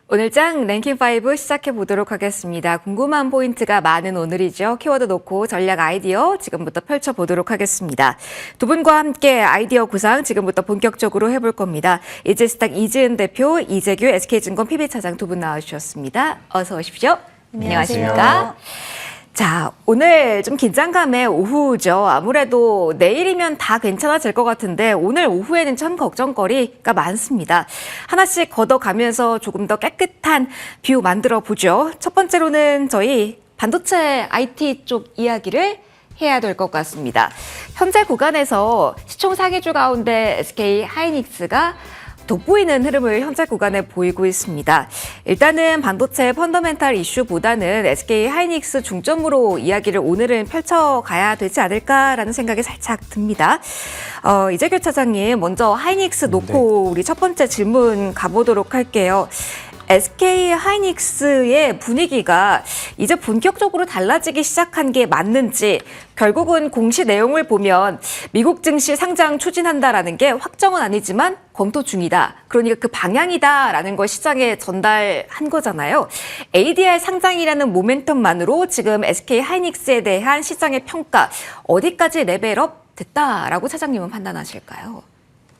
오늘 장 랭킹5 시작해 보도록 하겠습니다. 궁금한 포인트가 많은 오늘이죠. 키워드 놓고 전략 아이디어 지금부터 펼쳐보도록 하겠습니다. 두 분과 함께 아이디어 구상 지금부터 본격적으로 해볼 겁니다. 이지스탁 이지은 대표, 이재규 SK증권 PB차장 두 분 나와주셨습니다. 어서 오십시오. 안녕하십니까. 자, 오늘 좀 긴장감의 오후죠. 아무래도 내일이면 다 괜찮아질 것 같은데 오늘 오후에는 참 걱정거리가 많습니다. 하나씩 걷어가면서 조금 더 깨끗한 뷰 만들어 보죠. 첫 번째로는 저희 반도체 IT 쪽 이야기를 해야 될 것 같습니다. 현재 구간에서 시총 상위주 가운데 SK 하이닉스가 돋보이는 흐름을 현재 구간에 보이고 있습니다. 일단은 반도체 펀더멘탈 이슈보다는 SK 하이닉스 중점으로 이야기를 오늘은 펼쳐가야 되지 않을까라는 생각이 살짝 듭니다. 이재규 차장님, 먼저 하이닉스 놓고 우리 첫 번째 질문 가보도록 할게요. SK 하이닉스의 분위기가 이제 본격적으로 달라지기 시작한 게 맞는지, 결국은 공시 내용을 보면 미국 증시 상장 추진한다라는 게 확정은 아니지만 검토 중이다. 그러니까 그 방향이다라는 걸 시장에 전달한 거잖아요. ADR 상장이라는 모멘텀만으로 지금 SK 하이닉스에 대한 시장의 평가 어디까지 레벨업 됐다라고 차장님은 판단하실까요?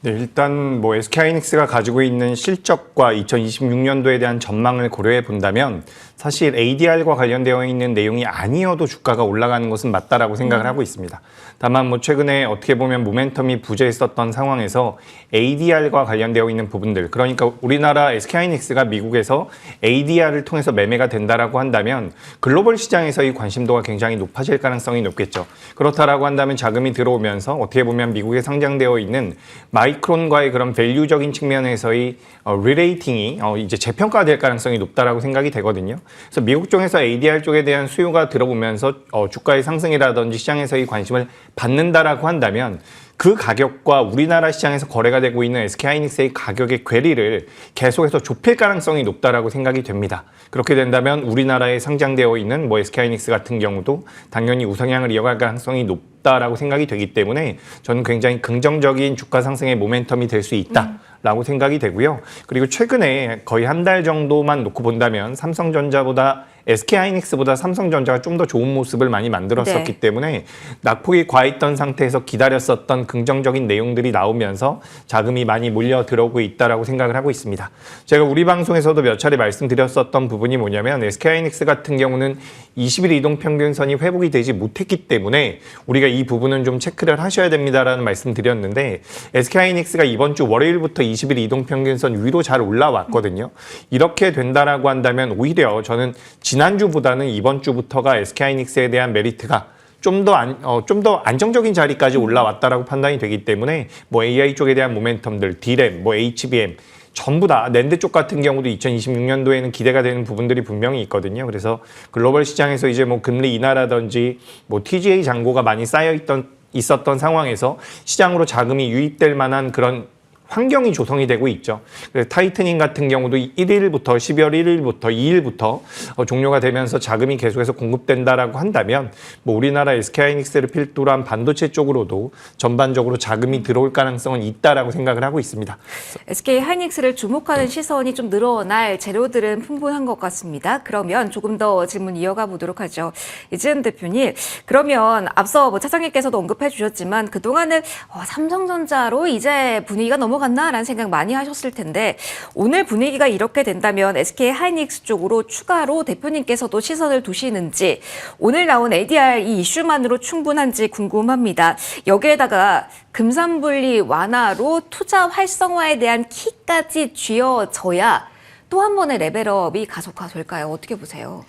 네, 일단 SK하이닉스가 가지고 있는 실적과 2026년도에 대한 전망을 고려해 본다면 사실 ADR과 관련되어 있는 내용이 아니어도 주가가 올라가는 것은 맞다라고 생각을 하고 있습니다. 다만 최근에 어떻게 보면 모멘텀이 부재했었던 상황에서 ADR과 관련되어 있는 부분들, 그러니까 우리나라 SK하이닉스가 미국에서 ADR을 통해서 매매가 된다라고 한다면 글로벌 시장에서의 관심도가 굉장히 높아질 가능성이 높겠죠. 그렇다라고 한다면 자금이 들어오면서 어떻게 보면 미국에 상장되어 있는 마이크론과의 그런 밸류적인 측면에서의 리레이팅이 이제 재평가될 가능성이 높다라고 생각이 되거든요. 그래서 미국 쪽에서 ADR 쪽에 대한 수요가 들어오면서 주가의 상승이라든지 시장에서의 관심을 받는다라고 한다면 그 가격과 우리나라 시장에서 거래가 되고 있는 SK하이닉스의 가격의 괴리를 계속해서 좁힐 가능성이 높다라고 생각이 됩니다. 그렇게 된다면 우리나라에 상장되어 있는 SK하이닉스 같은 경우도 당연히 우상향을 이어갈 가능성이 높다라고 생각이 되기 때문에 저는 굉장히 긍정적인 주가 상승의 모멘텀이 될 수 있다라고 생각이 되고요. 그리고 최근에 거의 한 달 정도만 놓고 본다면 삼성전자보다 SK하이닉스보다 삼성전자가 좀 더 좋은 모습을 많이 만들었었기 때문에 낙폭이 과했던 상태에서 기다렸었던 긍정적인 내용들이 나오면서 자금이 많이 몰려 들어오고 있다라고 생각을 하고 있습니다. 제가 우리 방송에서도 몇 차례 말씀드렸었던 부분이 뭐냐면 SK하이닉스 같은 경우는 20일 이동평균선이 회복이 되지 못했기 때문에 우리가 이 부분은 좀 체크를 하셔야 됩니다라는 말씀 드렸는데 SK하이닉스가 이번 주 월요일부터 20일 이동평균선 위로 잘 올라왔거든요. 이렇게 된다라고 한다면 오히려 저는 지난주보다는 이번 주부터가 SK하이닉스에 대한 메리트가 좀 더 안정적인 자리까지 올라왔다라고 판단이 되기 때문에 AI 쪽에 대한 모멘텀들, D램, HBM 전부 다 낸드 쪽 같은 경우도 2026년도에는 기대가 되는 부분들이 분명히 있거든요. 그래서 글로벌 시장에서 이제 금리 인하라든지 TGA 잔고가 많이 있었던 상황에서 시장으로 자금이 유입될 만한 그런 환경이 조성이 되고 있죠. 그래서 타이트닝 같은 경우도 12월 1일부터 2일부터 종료가 되면서 자금이 계속해서 공급된다라고 한다면 우리나라 SK하이닉스를 필두로 한 반도체 쪽으로도 전반적으로 자금이 들어올 가능성은 있다라고 생각을 하고 있습니다. SK하이닉스를 주목하는 시선이 좀 늘어날 재료들은 풍부한 것 같습니다. 그러면 조금 더 질문 이어가 보도록 하죠. 이지은 대표님, 그러면 앞서 차장님께서도 언급해 주셨지만 그동안은 삼성전자로 이제 분위기가 넘어갔나라는 생각 많이 하셨을 텐데 오늘 분위기가 이렇게 된다면 SK하이닉스 쪽으로 추가로 대표님께서도 시선을 두시는지, 오늘 나온 ADR 이 이슈만으로 충분한지 궁금합니다. 여기에다가 금산분리 완화로 투자 활성화에 대한 키까지 쥐어져야 또 한 번의 레벨업이 가속화될까요? 어떻게 보세요?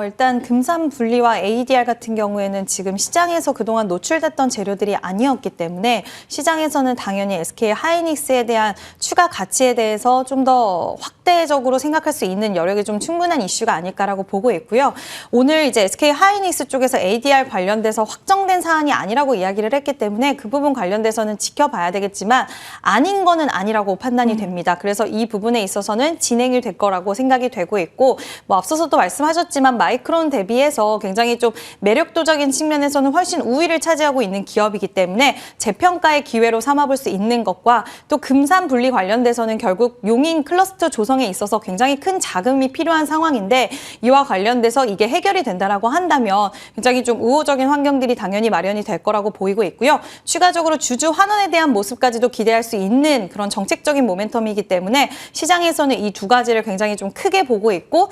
일단 금산 분리와 ADR 같은 경우에는 지금 시장에서 그동안 노출됐던 재료들이 아니었기 때문에 시장에서는 당연히 SK 하이닉스에 대한 추가 가치에 대해서 좀 더 확대적으로 생각할 수 있는 여력이 좀 충분한 이슈가 아닐까라고 보고 있고요. 오늘 이제 SK 하이닉스 쪽에서 ADR 관련돼서 확정된 사안이 아니라고 이야기를 했기 때문에 그 부분 관련돼서는 지켜봐야 되겠지만 아닌 거는 아니라고 판단이 됩니다. 그래서 이 부분에 있어서는 진행이 될 거라고 생각이 되고 있고, 앞서서도 말씀하셨지만 마이크론 대비해서 굉장히 좀 매력도적인 측면에서는 훨씬 우위를 차지하고 있는 기업이기 때문에 재평가의 기회로 삼아볼 수 있는 것과 또 금산 분리 관련돼서는 결국 용인 클러스터 조성 구성에 있어서 굉장히 큰 자금이 필요한 상황인데 이와 관련돼서 이게 해결이 된다라고 한다면 굉장히 좀 우호적인 환경들이 당연히 마련이 될 거라고 보이고 있고요. 추가적으로 주주 환원에 대한 모습까지도 기대할 수 있는 그런 정책적인 모멘텀이기 때문에 시장에서는 이 두 가지를 굉장히 좀 크게 보고 있고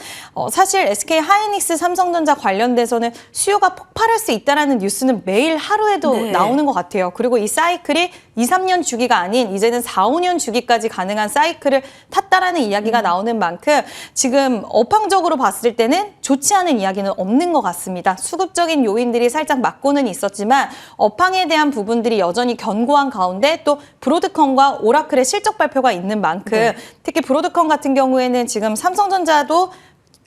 사실 SK 하이닉스, 삼성전자 관련돼서는 수요가 폭발할 수 있다라는 뉴스는 매일 하루에도 네. 나오는 것 같아요. 그리고 이 사이클이 2, 3년 주기가 아닌 이제는 4, 5년 주기까지 가능한 사이클을 탔다라는 이야기가 나오는 만큼 지금 업황적으로 봤을 때는 좋지 않은 이야기는 없는 것 같습니다. 수급적인 요인들이 살짝 맞고는 있었지만 업황에 대한 부분들이 여전히 견고한 가운데 또 브로드컴과 오라클의 실적 발표가 있는 만큼 네. 특히 브로드컴 같은 경우에는 지금 삼성전자도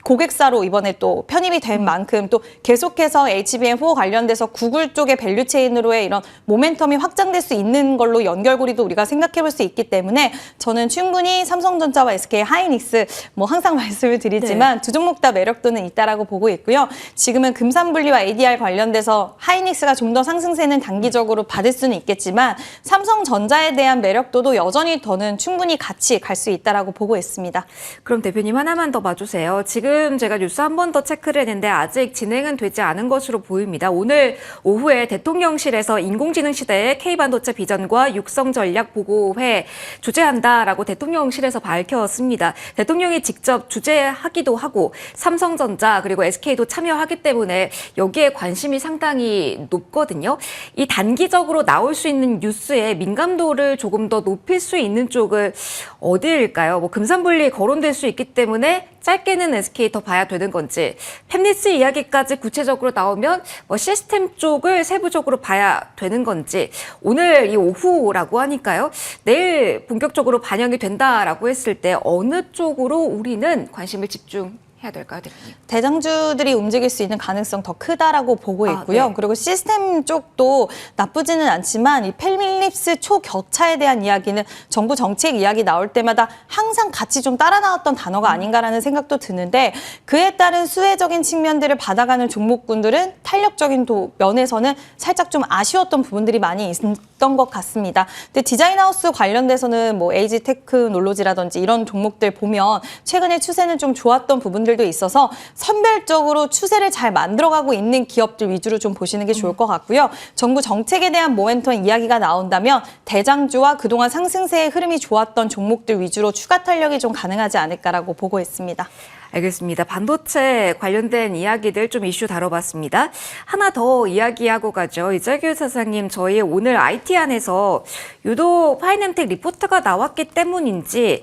고객사로 이번에 또 편입이 된 만큼 또 계속해서 HBM4 관련돼서 구글 쪽의 밸류체인으로의 이런 모멘텀이 확장될 수 있는 걸로 연결고리도 우리가 생각해 볼 수 있기 때문에 저는 충분히 삼성전자와 SK 하이닉스 뭐 항상 말씀을 드리지만 두 종목 다 매력도는 있다라고 보고 있고요. 지금은 금산분리와 ADR 관련돼서 하이닉스가 좀 더 상승세는 단기적으로 받을 수는 있겠지만 삼성전자에 대한 매력도도 여전히 더는 충분히 같이 갈 수 있다라고 보고 있습니다. 그럼 대표님 하나만 더 봐주세요. 지금 제가 뉴스 한 번 더 체크를 했는데 아직 진행은 되지 않은 것으로 보입니다. 오늘 오후에 대통령실에서 인공지능 시대의 K반도체 비전과 육성 전략 보고회 주재한다라고 대통령실에서 밝혔습니다. 대통령이 직접 주재하기도 하고 삼성전자 그리고 SK도 참여하기 때문에 여기에 관심이 상당히 높거든요. 이 단기적으로 나올 수 있는 뉴스의 민감도를 조금 더 높일 수 있는 쪽은 어디일까요? 뭐 금산분리 거론될 수 있기 때문에 짧게는 SK 더 봐야 되는 건지, 팹리스 이야기까지 구체적으로 나오면 뭐 시스템 쪽을 세부적으로 봐야 되는 건지, 오늘 이 오후라고 하니까요. 내일 본격적으로 반영이 된다라고 했을 때 어느 쪽으로 우리는 관심을 집중해야 될까요, 대표님? 대장주들이 움직일 수 있는 가능성 더 크다라고 보고 있고요. 네. 그리고 시스템 쪽도 나쁘지는 않지만 이 펠밀립스 초격차에 대한 이야기는 정부 정책 이야기 나올 때마다 항상 같이 좀 따라 나왔던 단어가 아닌가라는 생각도 드는데 그에 따른 수혜적인 측면들을 받아가는 종목군들은 탄력적인 면에서는 살짝 좀 아쉬웠던 부분들이 많이 있었던 것 같습니다. 근데 디자인하우스 관련돼서는 뭐 에이지 테크놀로지라든지 이런 종목들 보면 최근에 추세는 좀 좋았던 부분들도 있어서 선별적으로 추세를 잘 만들어가고 있는 기업들 위주로 좀 보시는 게 좋을 것 같고요. 정부 정책에 대한 모멘텀 이야기가 나온다면 대장주와 그동안 상승세의 흐름이 좋았던 종목들 위주로 추가 탄력이 좀 가능하지 않을까라고 보고 있습니다. 알겠습니다. 반도체 관련된 이야기들 좀 이슈 다뤄봤습니다. 하나 더 이야기하고 가죠. 이재규 사장님, 저희 오늘 IT 안에서 유독 파이낸텍 리포트가 나왔기 때문인지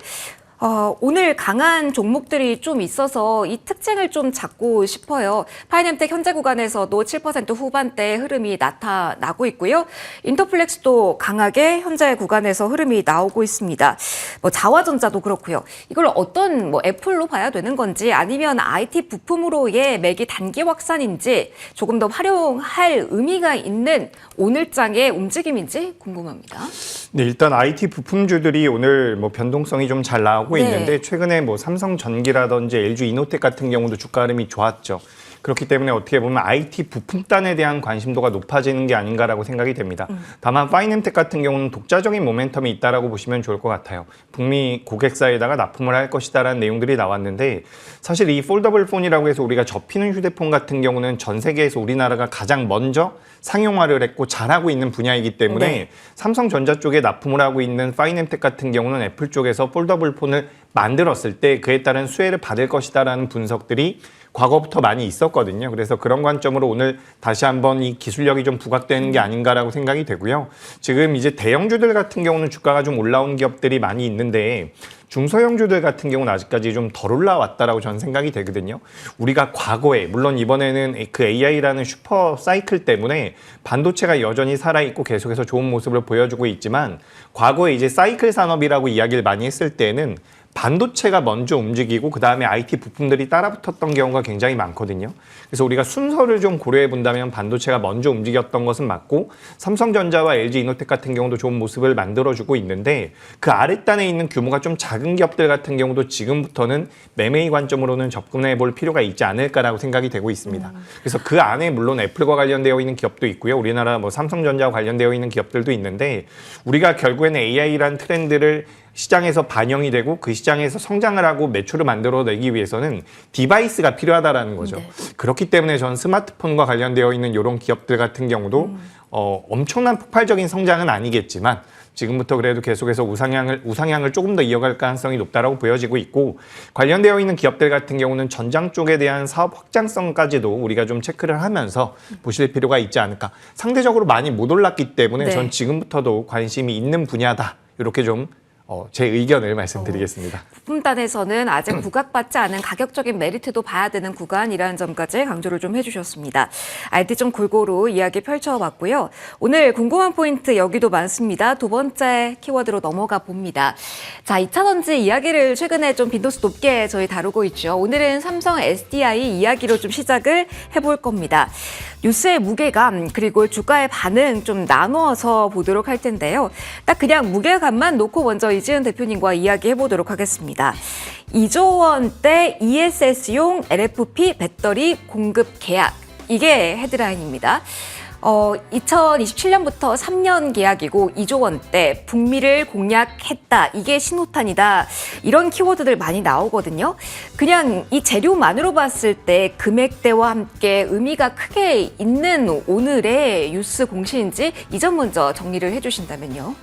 오늘 강한 종목들이 좀 있어서 이 특징을 좀 잡고 싶어요. 파이낸텍 현재 구간에서도 7% 후반대 흐름이 나타나고 있고요. 인터플렉스도 강하게 현재 구간에서 흐름이 나오고 있습니다. 뭐 자화전자도 그렇고요. 이걸 어떤 뭐 애플로 봐야 되는 건지 아니면 IT 부품으로의 매기 단기 확산인지 조금 더 활용할 의미가 있는 오늘장의 움직임인지 궁금합니다. 네, 일단 IT 부품주들이 오늘 뭐 변동성이 좀 잘 나오고 네. 있는데 최근에 뭐 삼성전기라든지 LG 이노텍 같은 경우도 주가 흐름이 좋았죠. 그렇기 때문에 어떻게 보면 IT 부품단에 대한 관심도가 높아지는 게 아닌가라고 생각이 됩니다. 다만 파이낸텍 같은 경우는 독자적인 모멘텀이 있다라고 보시면 좋을 것 같아요. 북미 고객사에다가 납품을 할 것이다라는 내용들이 나왔는데 사실 이 폴더블 폰이라고 해서 우리가 접히는 휴대폰 같은 경우는 전 세계에서 우리나라가 가장 먼저 상용화를 했고 잘하고 있는 분야이기 때문에 네. 삼성전자 쪽에 납품을 하고 있는 파이낸텍 같은 경우는 애플 쪽에서 폴더블 폰을 만들었을 때 그에 따른 수혜를 받을 것이다라는 분석들이 과거부터 많이 있었거든요. 그래서 그런 관점으로 오늘 다시 한번 이 기술력이 좀 부각되는 게 아닌가라고 생각이 되고요. 지금 이제 대형주들 같은 경우는 주가가 좀 올라온 기업들이 많이 있는데 중소형주들 같은 경우는 아직까지 좀 덜 올라왔다라고 저는 생각이 되거든요. 우리가 과거에 물론 이번에는 그 AI라는 슈퍼 사이클 때문에 반도체가 여전히 살아있고 계속해서 좋은 모습을 보여주고 있지만 과거에 이제 사이클 산업이라고 이야기를 많이 했을 때는 반도체가 먼저 움직이고 그 다음에 IT 부품들이 따라붙었던 경우가 굉장히 많거든요. 그래서 우리가 순서를 좀 고려해 본다면 반도체가 먼저 움직였던 것은 맞고 삼성전자와 LG 이노텍 같은 경우도 좋은 모습을 만들어주고 있는데 그 아랫단에 있는 규모가 좀 작은 기업들 같은 경우도 지금부터는 매매의 관점으로는 접근해 볼 필요가 있지 않을까라고 생각이 되고 있습니다. 그래서 그 안에 물론 애플과 관련되어 있는 기업도 있고요. 우리나라 뭐 삼성전자와 관련되어 있는 기업들도 있는데 우리가 결국에는 AI라는 트렌드를 시장에서 반영이 되고 그 시장에서 성장을 하고 매출을 만들어내기 위해서는 디바이스가 필요하다라는 거죠. 네. 그렇기 때문에 저는 스마트폰과 관련되어 있는 이런 기업들 같은 경우도 엄청난 폭발적인 성장은 아니겠지만 지금부터 그래도 계속해서 우상향을 조금 더 이어갈 가능성이 높다라고 보여지고 있고, 관련되어 있는 기업들 같은 경우는 전장 쪽에 대한 사업 확장성까지도 우리가 좀 체크를 하면서 보실 필요가 있지 않을까. 상대적으로 많이 못 올랐기 때문에 네. 전 지금부터도 관심이 있는 분야다. 이렇게 좀 제 의견을 말씀드리겠습니다. 부품단에서는 아직 부각받지 않은 가격적인 메리트도 봐야 되는 구간이라는 점까지 강조를 좀 해주셨습니다. IT 좀 골고루 이야기 펼쳐봤고요. 오늘 궁금한 포인트 여기도 많습니다. 두 번째 키워드로 넘어가 봅니다. 자, 2차전지 이야기를 최근에 좀 빈도수 높게 저희 다루고 있죠. 오늘은 삼성 SDI 이야기로 좀 시작을 해볼 겁니다. 뉴스의 무게감 그리고 주가의 반응 좀 나누어서 보도록 할 텐데요. 딱 그냥 무게감만 놓고 먼저 이지은 대표님과 이야기해 보도록 하겠습니다. 2조 원대 ESS용 LFP 배터리 공급 계약, 이게 헤드라인입니다. 2027년부터 3년 계약이고 2조 원대 북미를 공략했다. 이게 신호탄이다. 이런 키워드들 많이 나오거든요. 그냥 이 재료만으로 봤을 때 금액대와 함께 의미가 크게 있는 오늘의 뉴스 공시인지 이 점 먼저 정리를 해주신다면요.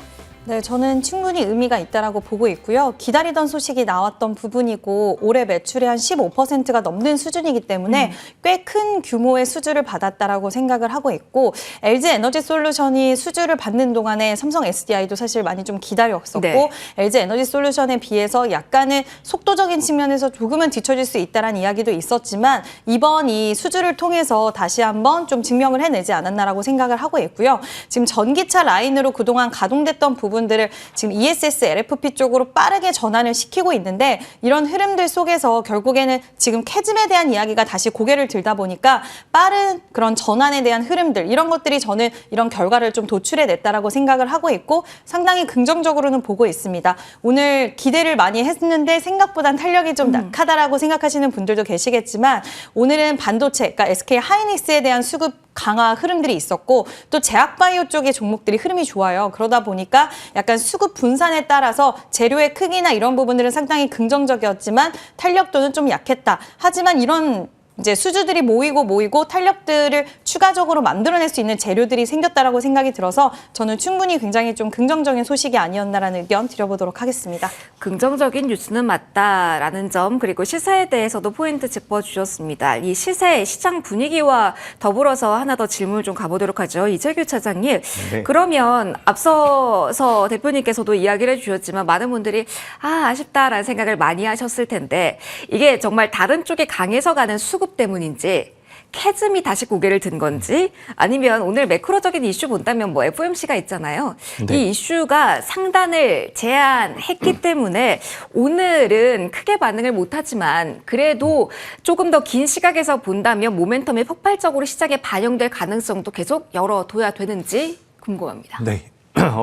네, 저는 충분히 의미가 있다라고 보고 있고요. 기다리던 소식이 나왔던 부분이고 올해 매출의 한 15%가 넘는 수준이기 때문에 꽤 큰 규모의 수주를 받았다라고 생각을 하고 있고, LG 에너지 솔루션이 수주를 받는 동안에 삼성 SDI도 사실 많이 좀 기다렸었고, 네. LG 에너지 솔루션에 비해서 약간은 속도적인 측면에서 조금은 뒤처질 수 있다라는 이야기도 있었지만 이번 이 수주를 통해서 다시 한번 좀 증명을 해내지 않았나라고 생각을 하고 있고요. 지금 전기차 라인으로 그동안 가동됐던 부분들을 지금 ESS, LFP 쪽으로 빠르게 전환을 시키고 있는데, 이런 흐름들 속에서 결국에는 지금 캐즘에 대한 이야기가 다시 고개를 들다 보니까 빠른 그런 전환에 대한 흐름들, 이런 것들이 저는 이런 결과를 좀 도출해냈다라고 생각을 하고 있고 상당히 긍정적으로는 보고 있습니다. 오늘 기대를 많이 했는데 생각보단 탄력이 좀 약하다라고 생각하시는 분들도 계시겠지만, 오늘은 반도체, 그러니까 SK 하이닉스에 대한 수급 강화 흐름들이 있었고 또 제약바이오 쪽의 종목들이 흐름이 좋아요. 그러다 보니까 약간 수급 분산에 따라서 재료의 크기나 이런 부분들은 상당히 긍정적이었지만 탄력도는 좀 약했다. 하지만 이런 이제 수주들이 모이고 탄력들을 추가적으로 만들어낼 수 있는 재료들이 생겼다라고 생각이 들어서 저는 충분히 굉장히 좀 긍정적인 소식이 아니었나라는 의견 드려보도록 하겠습니다. 긍정적인 뉴스는 맞다라는 점, 그리고 시세에 대해서도 포인트 짚어주셨습니다. 이 시세, 시장 분위기와 더불어서 하나 더 질문을 좀 가보도록 하죠. 이재규 차장님, 네. 그러면 앞서서 대표님께서도 이야기를 해주셨지만 많은 분들이 아쉽다라는 생각을 많이 하셨을 텐데, 이게 정말 다른 쪽에 강해서 가는 수급 때문인지, 캐즘이 다시 고개를 든 건지, 아니면 오늘 매크로적인 이슈 본다면 뭐 FOMC가 있잖아요. 네. 이 이슈가 상단을 제한했기 때문에 오늘은 크게 반응을 못하지만 그래도 조금 더 긴 시각에서 본다면 모멘텀이 폭발적으로 시장에 반영될 가능성도 계속 열어둬야 되는지 궁금합니다. 네.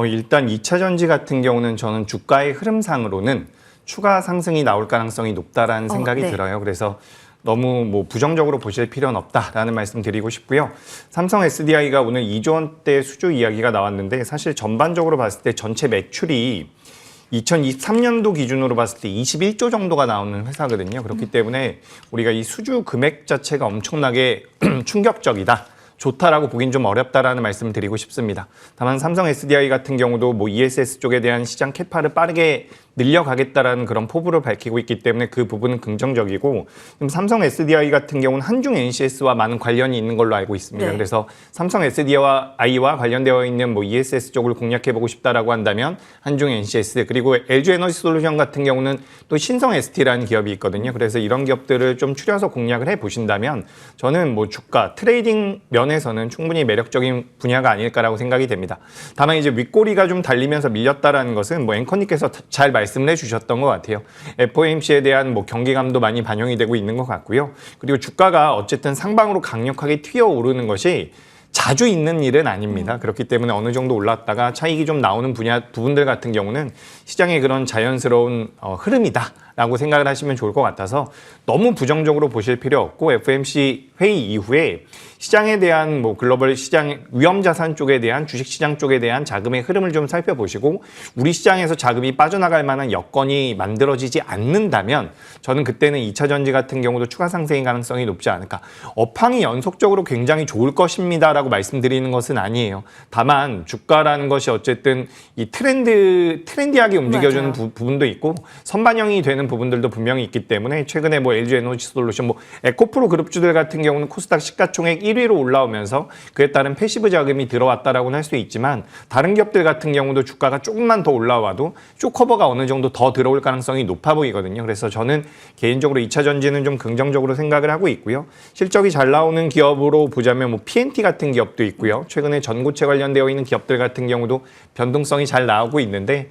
일단 2차 전지 같은 경우는 저는 주가의 흐름상으로는 추가 상승이 나올 가능성이 높다라는 생각이 네. 들어요. 그래서 너무 뭐 부정적으로 보실 필요는 없다라는 말씀 드리고 싶고요. 삼성 SDI가 오늘 2조 원대 수주 이야기가 나왔는데, 사실 전반적으로 봤을 때 전체 매출이 2023년도 기준으로 봤을 때 21조 정도가 나오는 회사거든요. 그렇기 때문에 우리가 이 수주 금액 자체가 엄청나게 충격적이다. 좋다라고 보긴 좀 어렵다라는 말씀을 드리고 싶습니다. 다만 삼성 SDI 같은 경우도 뭐 ESS 쪽에 대한 시장 캐파를 빠르게 늘려가겠다라는 그런 포부를 밝히고 있기 때문에 그 부분은 긍정적이고, 삼성 SDI 같은 경우는 한중 NCS와 많은 관련이 있는 걸로 알고 있습니다. 네. 그래서 삼성 SDI와 관련되어 있는 뭐 ESS 쪽을 공략해보고 싶다라고 한다면 한중 NCS, 그리고 LG 에너지 솔루션 같은 경우는 또 신성 ST라는 기업이 있거든요. 그래서 이런 기업들을 좀 추려서 공략을 해보신다면 저는 뭐 주가, 트레이딩 면에서는 충분히 매력적인 분야가 아닐까라고 생각이 됩니다. 다만 이제 윗꼬리가 좀 달리면서 밀렸다라는 것은 뭐 앵커님께서 잘 말씀을 해주셨던 것 같아요. FOMC에 대한 뭐 경계감도 많이 반영이 되고 있는 것 같고요. 그리고 주가가 어쨌든 상방으로 강력하게 튀어오르는 것이 자주 있는 일은 아닙니다. 그렇기 때문에 어느 정도 올랐다가 차익이 좀 나오는 부분들 같은 경우는 시장의 그런 자연스러운 흐름이다 라고 생각을 하시면 좋을 것 같아서 너무 부정적으로 보실 필요 없고 FOMC 회의 이후에 시장에 대한 뭐 글로벌 시장 위험 자산 쪽에 대한 주식 시장 쪽에 대한 자금의 흐름을 좀 살펴보시고 우리 시장에서 자금이 빠져나갈 만한 여건이 만들어지지 않는다면 저는 그때는 2차 전지 같은 경우도 추가 상승의 가능성이 높지 않을까. 업황이 연속적으로 굉장히 좋을 것입니다라고 말씀드리는 것은 아니에요. 다만 주가라는 것이 어쨌든 이 트렌디하게 움직여주는 부분도 있고 선반영이 되는 부분들도 분명히 있기 때문에 최근에 뭐 LG 에너지 솔루션, 뭐 에코프로 그룹주들 같은 경우는 코스닥 시가총액 1위로 올라오면서 그에 따른 패시브 자금이 들어왔다라고는 할 수 있지만 다른 기업들 같은 경우도 주가가 조금만 더 올라와도 쇼커버가 어느 정도 더 들어올 가능성이 높아 보이거든요. 그래서 저는 개인적으로 2차 전지는 좀 긍정적으로 생각을 하고 있고요. 실적이 잘 나오는 기업으로 보자면 뭐 PNT 같은 기업도 있고요. 최근에 전고체 관련되어 있는 기업들 같은 경우도 변동성이 잘 나오고 있는데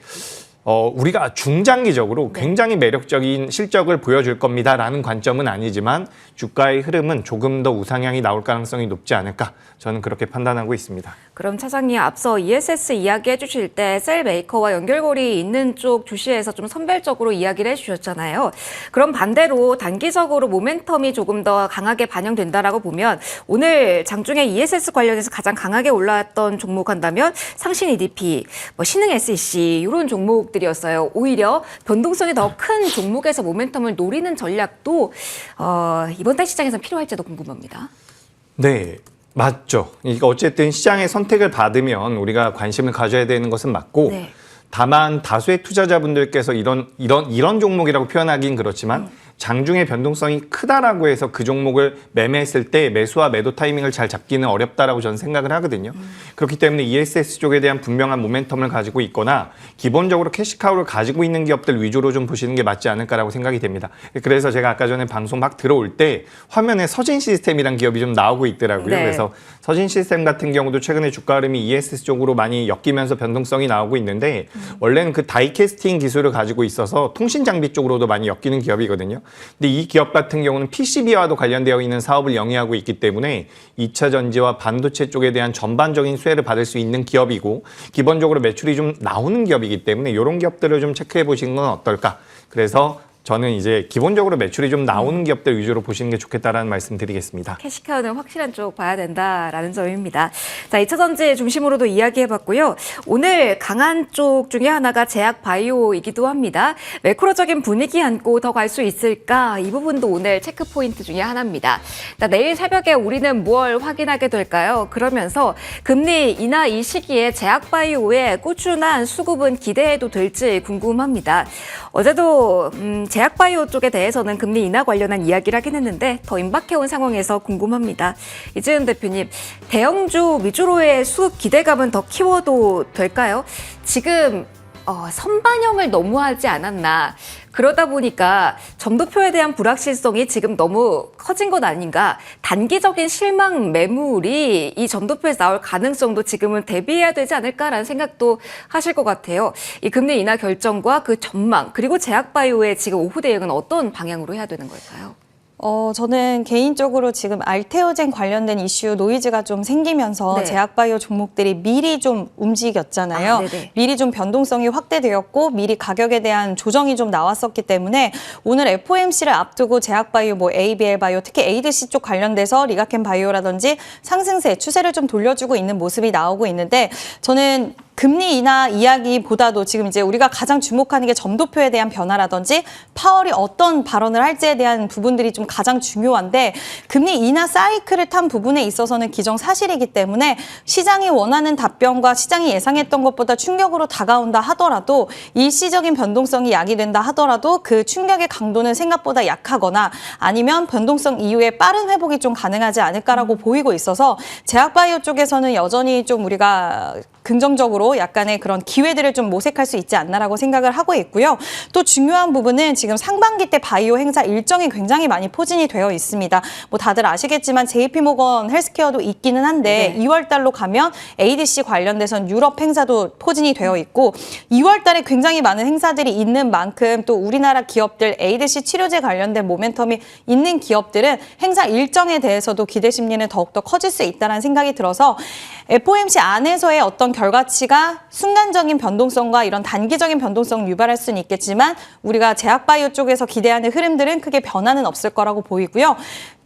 우리가 중장기적으로 굉장히 매력적인 실적을 보여줄 겁니다라는 관점은 아니지만 주가의 흐름은 조금 더 우상향이 나올 가능성이 높지 않을까 저는 그렇게 판단하고 있습니다. 그럼 차장님 앞서 ESS 이야기해 주실 때 셀 메이커와 연결고리 있는 쪽 주시에서 좀 선별적으로 이야기를 해주셨잖아요. 그럼 반대로 단기적으로 모멘텀이 조금 더 강하게 반영된다라고 보면 오늘 장중에 ESS 관련해서 가장 강하게 올라왔던 종목 한다면 상신 EDP, 뭐 신흥 SEC 이런 종목들이었어요. 오히려 변동성이 더 큰 종목에서 모멘텀을 노리는 전략도 이번 달 시장에서 필요할지도 궁금합니다. 네. 맞죠. 그러니까 어쨌든 시장의 선택을 받으면 우리가 관심을 가져야 되는 것은 맞고 네. 다만 다수의 투자자분들께서 이런 종목이라고 표현하긴 그렇지만 장중에 변동성이 크다라고 해서 그 종목을 매매했을 때 매수와 매도 타이밍을 잘 잡기는 어렵다라고 저는 생각을 하거든요. 그렇기 때문에 ESS 쪽에 대한 분명한 모멘텀을 가지고 있거나 기본적으로 캐시카우를 가지고 있는 기업들 위주로 좀 보시는 게 맞지 않을까라고 생각이 됩니다. 그래서 제가 아까 전에 방송 막 들어올 때 화면에 서진 시스템이라는 기업이 좀 나오고 있더라고요. 네. 그래서 서진 시스템 같은 경우도 최근에 주가 흐름이 ESS 쪽으로 많이 엮이면서 변동성이 나오고 있는데 원래는 그 다이캐스팅 기술을 가지고 있어서 통신 장비 쪽으로도 많이 엮이는 기업이거든요. 근데 이 기업 같은 경우는 PCB와도 관련되어 있는 사업을 영위하고 있기 때문에 2차 전지와 반도체 쪽에 대한 전반적인 수혜를 받을 수 있는 기업이고 기본적으로 매출이 좀 나오는 기업이기 때문에 이런 기업들을 좀 체크해 보시는 건 어떨까. 그래서 저는 이제 기본적으로 매출이 좀 나오는 기업들 위주로 보시는 게 좋겠다라는 말씀 드리겠습니다. 캐시카우는 확실한 쪽 봐야 된다라는 점입니다. 자, 2차 전지 중심으로도 이야기해봤고요. 오늘 강한 쪽 중에 하나가 제약 바이오이기도 합니다. 매크로적인 분위기 안고 더 갈 수 있을까? 이 부분도 오늘 체크 포인트 중에 하나입니다. 자, 내일 새벽에 우리는 뭘 확인하게 될까요? 그러면서 금리 인하 이 시기에 제약 바이오의 꾸준한 수급은 기대해도 될지 궁금합니다. 어제도 제약바이오 쪽에 대해서는 금리 인하 관련한 이야기를 하긴 했는데 더 임박해온 상황에서 궁금합니다. 이재은 대표님, 대형주 위주로의 수급 기대감은 더 키워도 될까요? 지금 선반영을 너무 하지 않았나. 그러다 보니까 점도표에 대한 불확실성이 지금 너무 커진 것 아닌가. 단기적인 실망 매물이 이 점도표에서 나올 가능성도 지금은 대비해야 되지 않을까라는 생각도 하실 것 같아요. 이 금리 인하 결정과 그 전망 그리고 제약바이오의 지금 오후 대응은 어떤 방향으로 해야 되는 걸까요? 저는 개인적으로 지금 알테오젠 관련된 이슈 노이즈가 좀 생기면서 네. 제약바이오 종목들이 미리 좀 움직였잖아요. 네네. 미리 좀 변동성이 확대되었고 미리 가격에 대한 조정이 좀 나왔었기 때문에 오늘 FOMC를 앞두고 제약바이오, 뭐 ABL 바이오, 특히 에이드C 쪽 관련돼서 리가켄 바이오라든지 상승세 추세를 좀 돌려주고 있는 모습이 나오고 있는데 저는 금리 인하 이야기보다도 지금 이제 우리가 가장 주목하는 게 점도표에 대한 변화라든지 파월이 어떤 발언을 할지에 대한 부분들이 좀 가장 중요한데 금리 인하 사이클을 탄 부분에 있어서는 기정사실이기 때문에 시장이 원하는 답변과 시장이 예상했던 것보다 충격으로 다가온다 하더라도 일시적인 변동성이 야기된다 하더라도 그 충격의 강도는 생각보다 약하거나 아니면 변동성 이후에 빠른 회복이 좀 가능하지 않을까라고 보이고 있어서 제약바이오 쪽에서는 여전히 좀 우리가 긍정적으로 약간의 그런 기회들을 좀 모색할 수 있지 않나라고 생각을 하고 있고요. 또 중요한 부분은 지금 상반기 때 바이오 행사 일정이 굉장히 많이 포진이 되어 있습니다. 뭐 다들 아시겠지만 JP모건 헬스케어도 있기는 한데 네. 2월 달로 가면 ADC 관련돼선 유럽 행사도 포진이 되어 있고 2월 달에 굉장히 많은 행사들이 있는 만큼 또 우리나라 기업들 ADC 치료제 관련된 모멘텀이 있는 기업들은 행사 일정에 대해서도 기대 심리는 더욱더 커질 수 있다는 생각이 들어서 FOMC 안에서의 어떤 결과치가 순간적인 변동성과 이런 단기적인 변동성을 유발할 수는 있겠지만 우리가 제약바이오 쪽에서 기대하는 흐름들은 크게 변화는 없을 거라고 보이고요.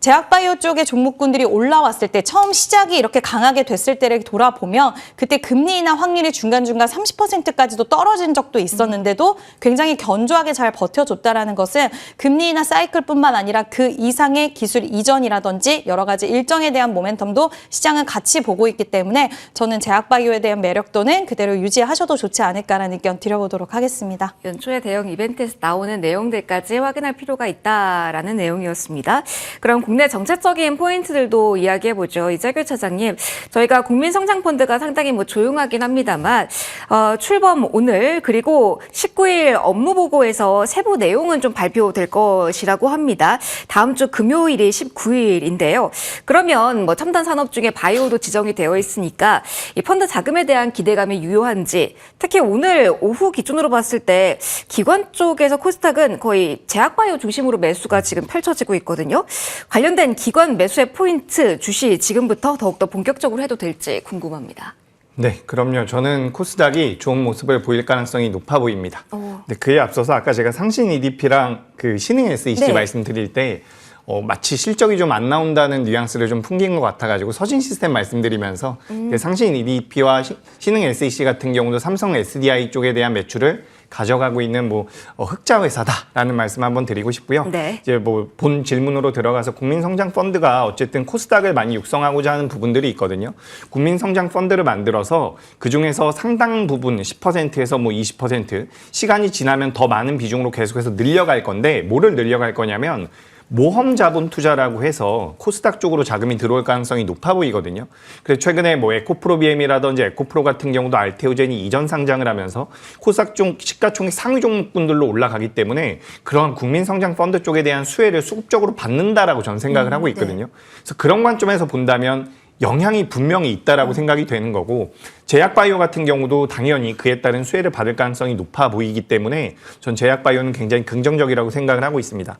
제약바이오 쪽의 종목군들이 올라왔을 때 처음 시작이 이렇게 강하게 됐을 때를 돌아보면 그때 금리 인하 확률이 중간중간 30%까지도 떨어진 적도 있었는데도 굉장히 견조하게 잘 버텨줬다라는 것은 금리 인하 사이클뿐만 아니라 그 이상의 기술 이전이라든지 여러 가지 일정에 대한 모멘텀도 시장은 같이 보고 있기 때문에 저는 제약바이오에 대한 매력도는 그대로 유지하셔도 좋지 않을까라는 의견 드려보도록 하겠습니다. 연초에 대형 이벤트에서 나오는 내용들까지 확인할 필요가 있다라는 내용이었습니다. 그럼 국내 정책적인 포인트들도 이야기해보죠. 이재규 차장님, 저희가 국민성장펀드가 상당히 조용하긴 합니다만 출범 오늘 그리고 19일 업무보고에서 세부 내용은 좀 발표될 것이라고 합니다. 다음 주 금요일이 19일인데요. 그러면 첨단 산업 중에 바이오도 지정이 되어 있으니까 이 펀드 자금에 대한 기대감이 유효한지, 특히 오늘 오후 기준으로 봤을 때 기관 쪽에서 코스닥은 거의 제약바이오 중심으로 매수가 지금 펼쳐지고 있거든요. 관련된 기관 매수의 포인트 주시 지금부터 더욱더 본격적으로 해도 될지 궁금합니다. 네, 그럼요. 저는 코스닥이 좋은 모습을 보일 가능성이 높아 보입니다. 근데 그에 앞서서 아까 제가 상신 EDP랑 그 신흥 SEC 네. 말씀드릴 때 마치 실적이 좀 안 나온다는 뉘앙스를 좀 풍긴 것 같아가지고 서진 시스템 말씀드리면서 상신 EDP와 신흥 SEC 같은 경우도 삼성 SDI 쪽에 대한 매출을 가져가고 있는 흑자 회사다라는 말씀 한번 드리고 싶고요. 네. 이제 본 질문으로 들어가서 국민성장 펀드가 어쨌든 코스닥을 많이 육성하고자 하는 부분들이 있거든요. 국민성장 펀드를 만들어서 그 중에서 상당 부분 10%에서 20% 시간이 지나면 더 많은 비중으로 계속해서 늘려갈 건데 뭐를 늘려갈 거냐면 모험 자본 투자라고 해서 코스닥 쪽으로 자금이 들어올 가능성이 높아 보이거든요. 그래서 최근에 에코프로비엠이라든지 에코프로 같은 경우도 알테오젠이 이전 상장을 하면서 코스닥 쪽 시가총액 상위 종목군들로 올라가기 때문에 그런 국민성장 펀드 쪽에 대한 수혜를 수급적으로 받는다라고 저는 생각을 하고 있거든요. 그래서 그런 관점에서 본다면 영향이 분명히 있다라고 생각이 되는 거고, 제약바이오 같은 경우도 당연히 그에 따른 수혜를 받을 가능성이 높아 보이기 때문에 전 제약바이오는 굉장히 긍정적이라고 생각을 하고 있습니다.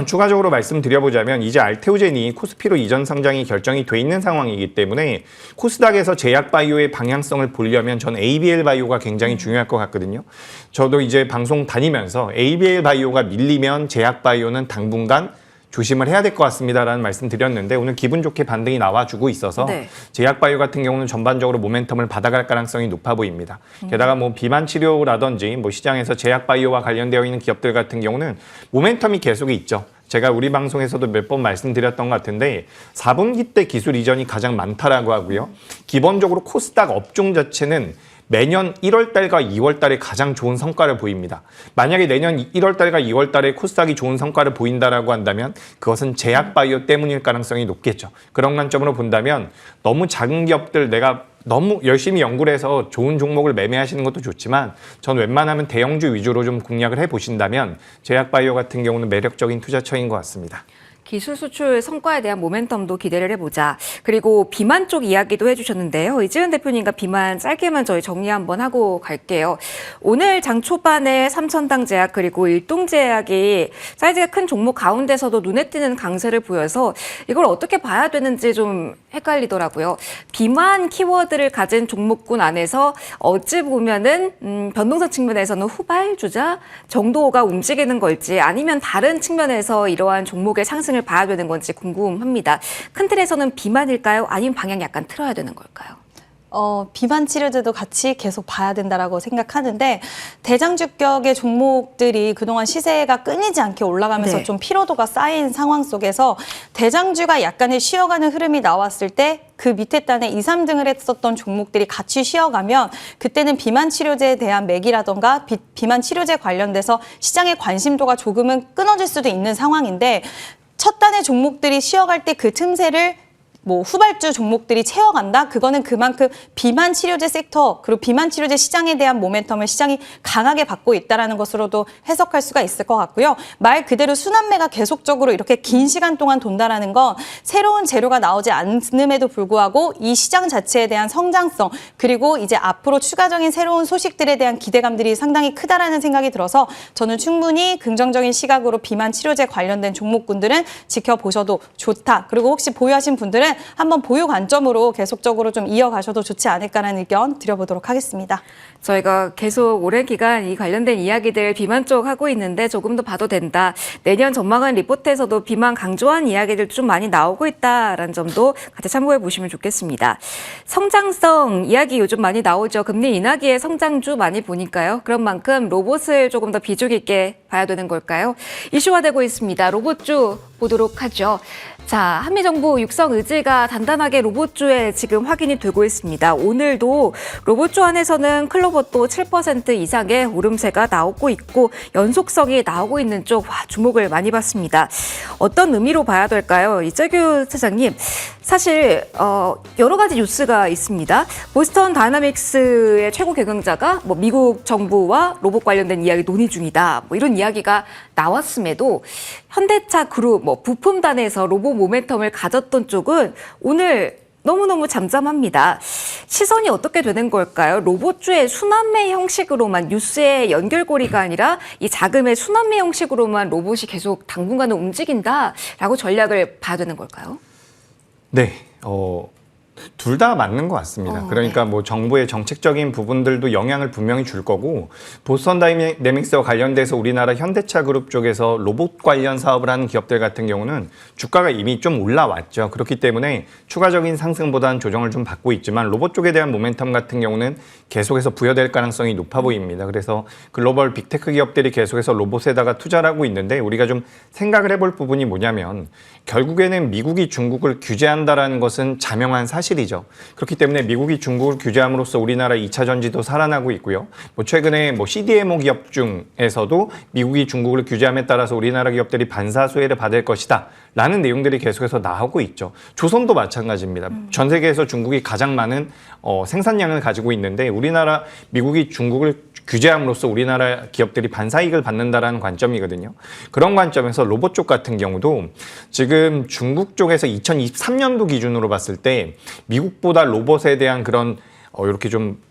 추가적으로 말씀드려보자면 이제 알테오젠이 코스피로 이전 상장이 결정이 돼 있는 상황이기 때문에 코스닥에서 제약바이오의 방향성을 보려면 전 ABL바이오가 굉장히 중요할 것 같거든요. 저도 이제 방송 다니면서 ABL바이오가 밀리면 제약바이오는 당분간 조심을 해야 될 것 같습니다라는 말씀 드렸는데 오늘 기분 좋게 반등이 나와주고 있어서 네. 제약바이오 같은 경우는 전반적으로 모멘텀을 받아갈 가능성이 높아 보입니다. 게다가 비만 치료라든지 시장에서 제약바이오와 관련되어 있는 기업들 같은 경우는 모멘텀이 계속 있죠. 제가 우리 방송에서도 몇 번 말씀드렸던 것 같은데 4분기 때 기술 이전이 가장 많다라고 하고요. 기본적으로 코스닥 업종 자체는 매년 1월 달과 2월 달에 가장 좋은 성과를 보입니다. 만약에 내년 1월 달과 2월 달에 코스닥이 좋은 성과를 보인다라고 한다면 그것은 제약바이오 때문일 가능성이 높겠죠. 그런 관점으로 본다면 너무 작은 기업들 내가 너무 열심히 연구를 해서 좋은 종목을 매매하시는 것도 좋지만 전 웬만하면 대형주 위주로 좀 공략을 해보신다면 제약바이오 같은 경우는 매력적인 투자처인 것 같습니다. 기술 수출 성과에 대한 모멘텀도 기대를 해보자. 그리고 비만 쪽 이야기도 해주셨는데요. 이지은 대표님과 비만 짧게만 저희 정리 한번 하고 갈게요. 오늘 장 초반에 삼천당 제약 그리고 일동제약이 사이즈가 큰 종목 가운데서도 눈에 띄는 강세를 보여서 이걸 어떻게 봐야 되는지 좀 헷갈리더라고요. 비만 키워드를 가진 종목군 안에서 어찌 보면은 변동성 측면에서는 후발주자 정도가 움직이는 걸지 아니면 다른 측면에서 이러한 종목의 상승을 봐야 되는 건지 궁금합니다. 큰 틀에서는 비만일까요? 아니면 방향 약간 틀어야 되는 걸까요? 비만 치료제도 같이 계속 봐야 된다라고 생각하는데 대장주격의 종목들이 그동안 시세가 끊이지 않게 올라가면서 네. 좀 피로도가 쌓인 상황 속에서 대장주가 약간의 쉬어가는 흐름이 나왔을 때 그 밑에 단에 2, 3등을 했었던 종목들이 같이 쉬어가면 그때는 비만 치료제에 대한 맥이라던가 비만 치료제 관련돼서 시장의 관심도가 조금은 끊어질 수도 있는 상황인데 첫 단의 종목들이 쉬어갈 때 그 틈새를 후발주 종목들이 채워간다? 그거는 그만큼 비만 치료제 섹터 그리고 비만 치료제 시장에 대한 모멘텀을 시장이 강하게 받고 있다는 것으로도 해석할 수가 있을 것 같고요. 말 그대로 순환매가 계속적으로 이렇게 긴 시간 동안 돈다라는 건 새로운 재료가 나오지 않음에도 불구하고 이 시장 자체에 대한 성장성 그리고 이제 앞으로 추가적인 새로운 소식들에 대한 기대감들이 상당히 크다라는 생각이 들어서 저는 충분히 긍정적인 시각으로 비만 치료제 관련된 종목군들은 지켜보셔도 좋다. 그리고 혹시 보유하신 분들은 부분은 한번 보유 관점으로 계속적으로 좀 이어가셔도 좋지 않을까라는 의견 드려보도록 하겠습니다. 저희가 계속 오랜 기간 이 관련된 이야기들 비만 쪽 하고 있는데 조금 더 봐도 된다. 내년 전망은 리포트에서도 비만 강조한 이야기들 좀 많이 나오고 있다라는 점도 같이 참고해 보시면 좋겠습니다. 성장성 이야기 요즘 많이 나오죠. 금리 인하기에 성장주 많이 보니까요. 그런 만큼 로봇을 조금 더 비중 있게 봐야 되는 걸까요? 이슈화되고 있습니다. 로봇주 보도록 하죠. 자, 한미정부 육성 의지가 단단하게 로봇주에 지금 확인이 되고 있습니다. 오늘도 로봇주 안에서는 클로버도 7% 이상의 오름세가 나오고 있고 연속성이 나오고 있는 쪽 주목을 많이 받습니다. 어떤 의미로 봐야 될까요? 이재규 차장님, 사실 여러 가지 뉴스가 있습니다. 보스턴 다이나믹스의 최고 경영자가 뭐 미국 정부와 로봇 관련된 이야기 논의 중이다. 뭐 이런 이야기가 나왔음에도 현대차 그룹 부품단에서 로봇 모멘텀을 가졌던 쪽은 오늘 너무너무 잠잠합니다. 시선이 어떻게 되는 걸까요? 로봇주의 순환매 형식으로만 뉴스의 연결고리가 아니라 이 자금의 순환매 형식으로만 로봇이 계속 당분간은 움직인다라고 전략을 봐야 되는 걸까요? 네, 둘 다 맞는 것 같습니다. 그러니까 네. 뭐 정부의 정책적인 부분들도 영향을 분명히 줄 거고 보스턴 다이내믹스와 관련돼서 우리나라 현대차 그룹 쪽에서 로봇 관련 사업을 하는 기업들 같은 경우는 주가가 이미 좀 올라왔죠. 그렇기 때문에 추가적인 상승보다는 조정을 좀 받고 있지만 로봇 쪽에 대한 모멘텀 같은 경우는 계속해서 부여될 가능성이 높아 보입니다. 그래서 글로벌 빅테크 기업들이 계속해서 로봇에다가 투자를 하고 있는데 우리가 좀 생각을 해볼 부분이 뭐냐면 결국에는 미국이 중국을 규제한다라는 것은 자명한 사실이죠. 그렇기 때문에 미국이 중국을 규제함으로써 우리나라 2차 전지도 살아나고 있고요. 뭐 최근에 CDMO 기업 중에서도 미국이 중국을 규제함에 따라서 우리나라 기업들이 반사수혜를 받을 것이다 라는 내용들이 계속해서 나오고 있죠. 조선도 마찬가지입니다. 전 세계에서 중국이 가장 많은 생산량을 가지고 있는데 우리나라 미국이 중국을 규제함으로써 우리나라 기업들이 반사이익을 받는다라는 관점이거든요. 그런 관점에서 로봇 쪽 같은 경우도 지금 중국 쪽에서 2023년도 기준으로 봤을 때 미국보다 로봇에 대한 그런 이렇게 좀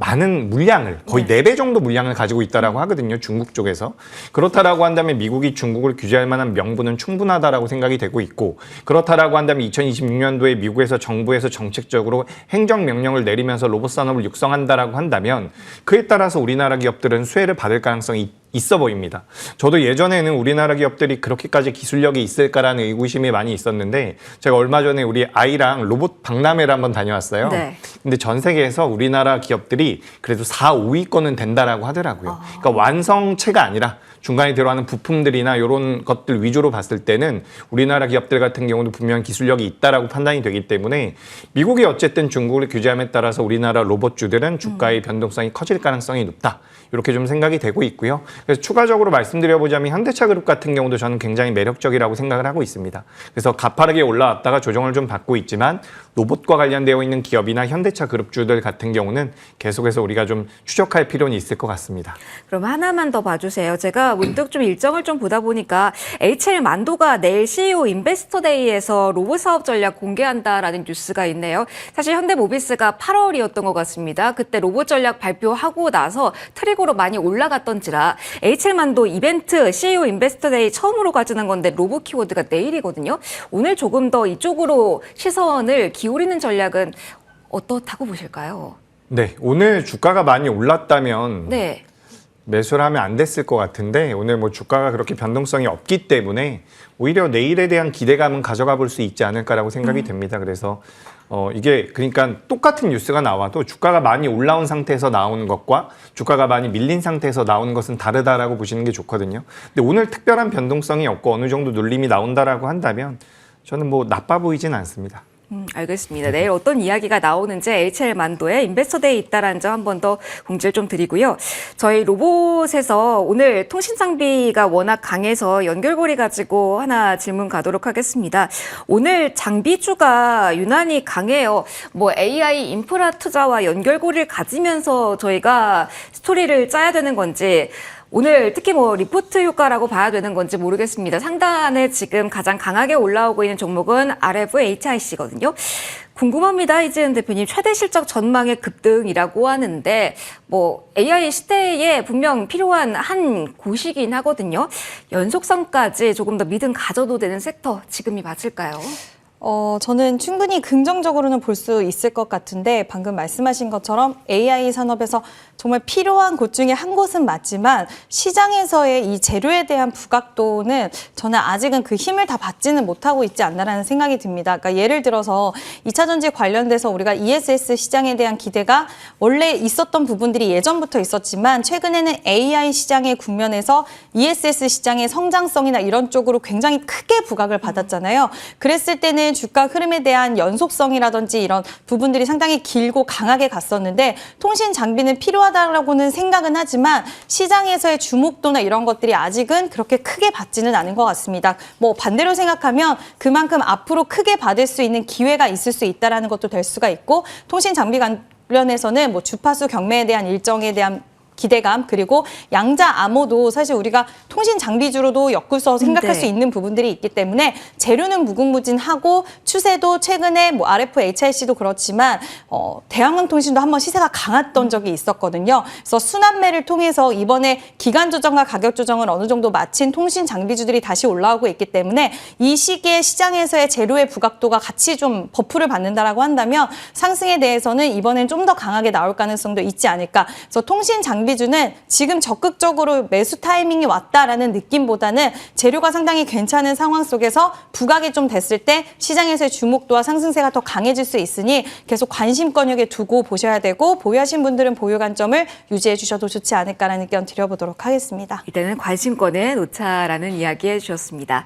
많은 물량을 거의 4배 정도 물량을 가지고 있다라고 하거든요. 중국 쪽에서. 그렇다라고 한다면 미국이 중국을 규제할 만한 명분은 충분하다라고 생각이 되고 있고 그렇다라고 한다면 2026년도에 미국에서 정부에서 정책적으로 행정명령을 내리면서 로봇 산업을 육성한다라고 한다면 그에 따라서 우리나라 기업들은 수혜를 받을 가능성이 있어 보입니다. 저도 예전에는 우리나라 기업들이 그렇게까지 기술력이 있을까라는 의구심이 많이 있었는데 제가 얼마 전에 우리 아이랑 로봇 박람회를 한번 다녀왔어요. 네. 근데 전 세계에서 우리나라 기업들이 그래도 4, 5위권은 된다라고 하더라고요. 그러니까 완성체가 아니라 중간에 들어가는 부품들이나 이런 것들 위주로 봤을 때는 우리나라 기업들 같은 경우도 분명 기술력이 있다라고 판단이 되기 때문에 미국이 어쨌든 중국을 규제함에 따라서 우리나라 로봇주들은 주가의 변동성이 커질 가능성이 높다. 이렇게 좀 생각이 되고 있고요. 그래서 추가적으로 말씀드려보자면 현대차 그룹 같은 경우도 저는 굉장히 매력적이라고 생각을 하고 있습니다. 그래서 가파르게 올라왔다가 조정을 좀 받고 있지만 로봇과 관련되어 있는 기업이나 현대차 그룹주들 같은 경우는 계속해서 우리가 좀 추적할 필요는 있을 것 같습니다. 그럼 하나만 더 봐주세요. 제가 문득 좀 일정을 좀 보다 보니까 HL 만도가 내일 CEO 인베스터데이에서 로봇 사업 전략 공개한다라는 뉴스가 있네요. 사실 현대모비스가 8월이었던 것 같습니다. 그때 로봇 전략 발표하고 나서 트릭으로 많이 올라갔던지라 HL 만도 이벤트 CEO 인베스터데이 처음으로 가지는 건데 로봇 키워드가 내일이거든요. 오늘 조금 더 이쪽으로 시선을 기울이는 전략은 어떻다고 보실까요? 네, 오늘 주가가 많이 올랐다면 네. 매수를 하면 안 됐을 것 같은데 오늘 뭐 주가가 그렇게 변동성이 없기 때문에 오히려 내일에 대한 기대감은 가져가 볼 수 있지 않을까라고 생각이 됩니다. 그래서 이게 그러니까 똑같은 뉴스가 나와도 주가가 많이 올라온 상태에서 나오는 것과 주가가 많이 밀린 상태에서 나오는 것은 다르다라고 보시는 게 좋거든요. 근데 오늘 특별한 변동성이 없고 어느 정도 눌림이 나온다라고 한다면 저는 뭐 나빠 보이진 않습니다. 알겠습니다. 내일 어떤 이야기가 나오는지 HL 만도에 인베스터데이 있다라는 점 한 번 더 공지를 좀 드리고요. 저희 로봇에서 오늘 통신 장비가 워낙 강해서 연결고리 가지고 하나 질문 가도록 하겠습니다. 오늘 장비주가 유난히 강해요. 뭐 AI 인프라 투자와 연결고리를 가지면서 저희가 스토리를 짜야 되는 건지 오늘 특히 뭐 리포트 효과라고 봐야 되는 건지 모르겠습니다. 상단에 지금 가장 강하게 올라오고 있는 종목은 RFHIC거든요. 궁금합니다. 이재은 대표님, 최대 실적 전망의 급등이라고 하는데 뭐 AI 시대에 분명 필요한 한 곳이긴 하거든요. 연속성까지 조금 더 믿음 가져도 되는 섹터 지금이 맞을까요? 저는 충분히 긍정적으로는 볼 수 있을 것 같은데 방금 말씀하신 것처럼 AI 산업에서 정말 필요한 곳 중에 한 곳은 맞지만 시장에서의 이 재료에 대한 부각도는 저는 아직은 그 힘을 다 받지는 못하고 있지 않나라는 생각이 듭니다. 그러니까 예를 들어서 2차 전지 관련돼서 우리가 ESS 시장에 대한 기대가 원래 있었던 부분들이 예전부터 있었지만 최근에는 AI 시장의 국면에서 ESS 시장의 성장성이나 이런 쪽으로 굉장히 크게 부각을 받았잖아요. 그랬을 때는 주가 흐름에 대한 연속성이라든지 이런 부분들이 상당히 길고 강하게 갔었는데 통신 장비는 필요하다라고는 생각은 하지만 시장에서의 주목도나 이런 것들이 아직은 그렇게 크게 받지는 않은 것 같습니다. 뭐 반대로 생각하면 그만큼 앞으로 크게 받을 수 있는 기회가 있을 수 있다라는 것도 될 수가 있고 통신 장비 관련해서는 뭐 주파수 경매에 대한 일정에 대한 기대감 그리고 양자 암호도 사실 우리가 통신 장비주로도 엮어서 생각할 수 있는 부분들이 있기 때문에 재료는 무궁무진하고 추세도 최근에 뭐 RF, HIC도 그렇지만 대한항공통신도 한번 시세가 강했던 적이 있었거든요. 그래서 순환매를 통해서 이번에 기간 조정과 가격 조정을 어느 정도 마친 통신 장비주들이 다시 올라오고 있기 때문에 이 시기에 시장에서의 재료의 부각도가 같이 좀 버프를 받는다라고 한다면 상승에 대해서는 이번엔 좀 더 강하게 나올 가능성도 있지 않을까. 그래서 통신 장비주는 지금 적극적으로 매수 타이밍이 왔다라는 느낌보다는 재료가 상당히 괜찮은 상황 속에서 부각이 좀 됐을 때 시장에서의 주목도와 상승세가 더 강해질 수 있으니 계속 관심권역에 두고 보셔야 되고 보유하신 분들은 보유 관점을 유지해 주셔도 좋지 않을까라는 의견 드려보도록 하겠습니다. 이때는 관심권을 놓자라는 이야기 해주셨습니다.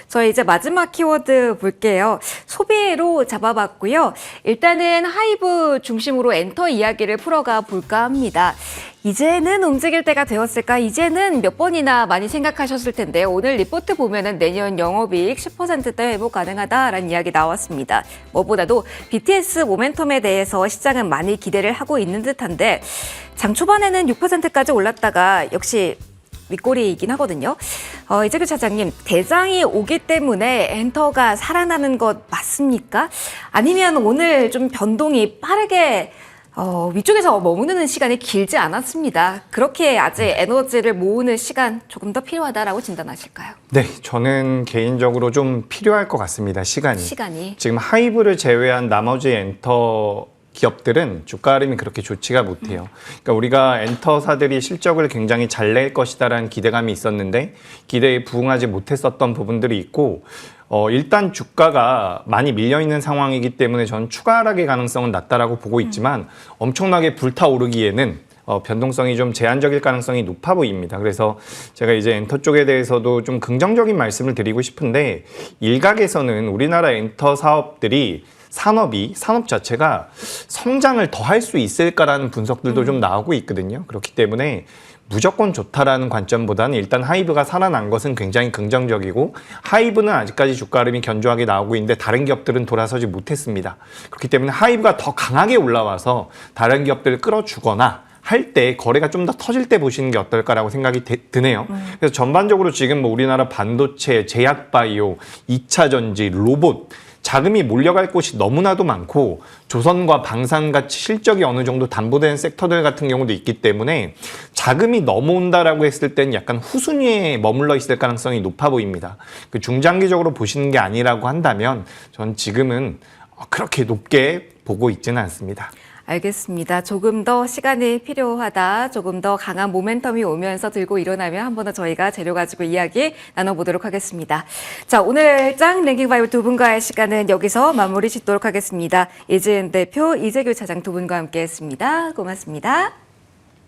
저희 이제 마지막 키워드 볼게요. 소비로 잡아봤고요. 일단은 하이브 중심으로 엔터 이야기를 풀어가 볼까 합니다. 이제는 움직일 때가 되었을까? 이제는 몇 번이나 많이 생각하셨을 텐데 오늘 리포트 보면은 내년 영업이익 10%대 회복 가능하다라는 이야기 나왔습니다. 무엇보다도 BTS 모멘텀에 대해서 시장은 많이 기대를 하고 있는 듯한데 장 초반에는 6%까지 올랐다가 역시 윗꼬리이긴 하거든요. 이재규 차장님, 대장이 오기 때문에 엔터가 살아나는 것 맞습니까? 아니면 오늘 좀 변동이 빠르게 위쪽에서 머무르는 시간이 길지 않았습니다. 그렇게 아직 에너지를 모으는 시간 조금 더 필요하다라고 진단하실까요? 네, 저는 개인적으로 좀 필요할 것 같습니다. 시간이. 지금 하이브를 제외한 나머지 엔터 기업들은 주가 흐름이 그렇게 좋지가 못해요. 그러니까 우리가 엔터사들이 실적을 굉장히 잘 낼 것이다라는 기대감이 있었는데 기대에 부응하지 못했었던 부분들이 있고 일단 주가가 많이 밀려있는 상황이기 때문에 저는 추가 하락의 가능성은 낮다라고 보고 있지만 엄청나게 불타오르기에는 변동성이 좀 제한적일 가능성이 높아 보입니다. 그래서 제가 이제 엔터 쪽에 대해서도 좀 긍정적인 말씀을 드리고 싶은데 일각에서는 우리나라 엔터 사업들이 산업 자체가 성장을 더 할 수 있을까라는 분석들도 좀 나오고 있거든요. 그렇기 때문에 무조건 좋다라는 관점보다는 일단 하이브가 살아난 것은 굉장히 긍정적이고 하이브는 아직까지 주가 흐름이 견조하게 나오고 있는데 다른 기업들은 돌아서지 못했습니다. 그렇기 때문에 하이브가 더 강하게 올라와서 다른 기업들을 끌어주거나 할 때 거래가 좀 더 터질 때 보시는 게 어떨까라고 생각이 드네요. 그래서 전반적으로 지금 뭐 우리나라 반도체, 제약바이오, 2차 전지, 로봇 자금이 몰려갈 곳이 너무나도 많고 조선과 방산같이 실적이 어느 정도 담보된 섹터들 같은 경우도 있기 때문에 자금이 넘어온다라고 했을 때는 약간 후순위에 머물러 있을 가능성이 높아 보입니다. 그 중장기적으로 보시는 게 아니라고 한다면 전 지금은 그렇게 높게 보고 있지는 않습니다. 알겠습니다. 조금 더 시간이 필요하다. 조금 더 강한 모멘텀이 오면서 들고 일어나면 한 번 더 저희가 재료 가지고 이야기 나눠보도록 하겠습니다. 자, 오늘 짱 랭킹 바이브 두 분과의 시간은 여기서 마무리 짓도록 하겠습니다. 이지은 대표, 이재규 차장 두 분과 함께했습니다. 고맙습니다.